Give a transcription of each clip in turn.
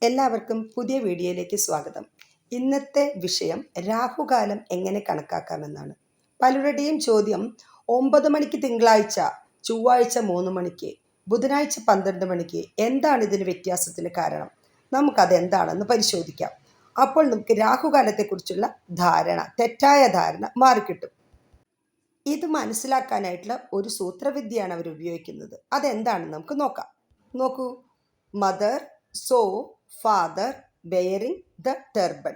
എല്ലാവർക്കും പുതിയ വീഡിയോയിലേക്ക് സ്വാഗതം. ഇന്നത്തെ വിഷയം രാഹുകാലം എങ്ങനെ കണക്കാക്കാമെന്നാണ്. പലരുടെയും ചോദ്യം 9 മണിക്ക് തിങ്കളാഴ്ച, ചൊവ്വാഴ്ച 3 മണിക്ക്, ബുധനാഴ്ച 12 മണിക്ക്, എന്താണ് ഇതിന് വ്യത്യാസത്തിന് കാരണം? നമുക്കതെന്താണെന്ന് പരിശോധിക്കാം. അപ്പോൾ നമുക്ക് രാഹുകാലത്തെക്കുറിച്ചുള്ള തെറ്റായ ധാരണ മാറിക്കിട്ടും. ഇത് മനസ്സിലാക്കാനായിട്ടുള്ള ഒരു സൂത്രവിദ്യയാണ് അവർ ഉപയോഗിക്കുന്നത്. അതെന്താണെന്ന് നമുക്ക് നോക്കാം. നോക്കൂ, mother so father bearing the turban.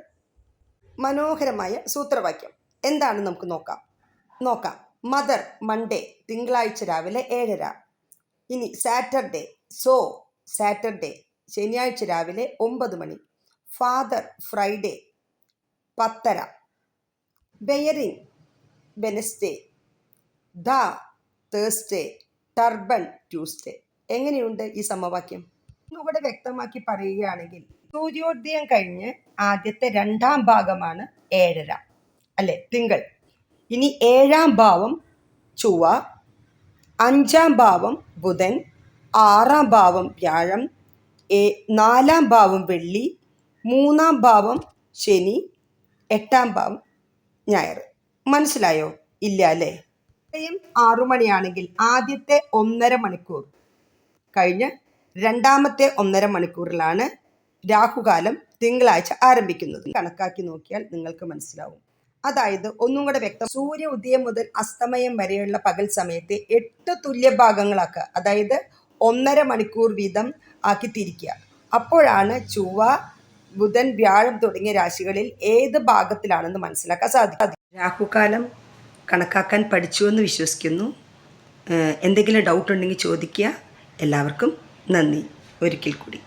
മനോഹരമായ സൂത്രവാക്യം എന്താണ് നമുക്ക് നോക്കാം. മദർ മൺഡേ, തിങ്കളാഴ്ച രാവിലെ 7:30. ഇനി സാറ്റർഡേ, സോ സാറ്റർഡേ, ശനിയാഴ്ച രാവിലെ 9 മണി. Father Friday 10:30. Bearing Wednesday. The Thursday. Turban Tuesday. എങ്ങനെയുണ്ട് ഈ സമവാക്യം? ഒന്നുകൂടെ വ്യക്തമാക്കി പറയുകയാണെങ്കിൽ, സൂര്യോദയം കഴിഞ്ഞ് ആദ്യത്തെ 2ാം ഭാഗമാണ് 7:30 അല്ലെ, തിങ്കൾ. ഇനി 7ാം ഭാവം ചൊവ്വ, 5ാം ഭാവം ബുധൻ, 6ാം ഭാവം വ്യാഴം, 4ാം ഭാവം വെള്ളി, 3ാം ഭാവം ശനി, 8ാം ഭാവം ഞായർ. മനസ്സിലായോ? ഇല്ല അല്ലേ? 6 മണിയാണെങ്കിൽ ആദ്യത്തെ 1.5 മണിക്കൂർ കഴിഞ്ഞ് രണ്ടാമത്തെ 1.5 മണിക്കൂറിലാണ് രാഹുകാലം തിങ്കളാഴ്ച ആരംഭിക്കുന്നത്. കണക്കാക്കി നോക്കിയാൽ നിങ്ങൾക്ക് മനസ്സിലാവും. അതായത് ഒന്നും കൂടെ വ്യക്തം, സൂര്യ ഉദയം മുതൽ അസ്തമയം വരെയുള്ള പകൽ സമയത്തെ 8 തുല്യ ഭാഗങ്ങളാക്കുക. അതായത് 1.5 മണിക്കൂർ വീതം ആക്കി തിരിക്കുക. അപ്പോഴാണ് ചൊവ്വ, ബുധൻ, വ്യാഴം തുടങ്ങിയ രാശികളിൽ ഏത് ഭാഗത്തിലാണെന്ന് മനസ്സിലാക്കാൻ സാധിക്കും. രാഹുകാലം കണക്കാക്കാൻ പഠിച്ചുവെന്ന് വിശ്വസിക്കുന്നു. എന്തെങ്കിലും ഡൗട്ട് ഉണ്ടെങ്കിൽ ചോദിക്കുക. എല്ലാവർക്കും നന്ദി ഒരിക്കൽ കൂടി.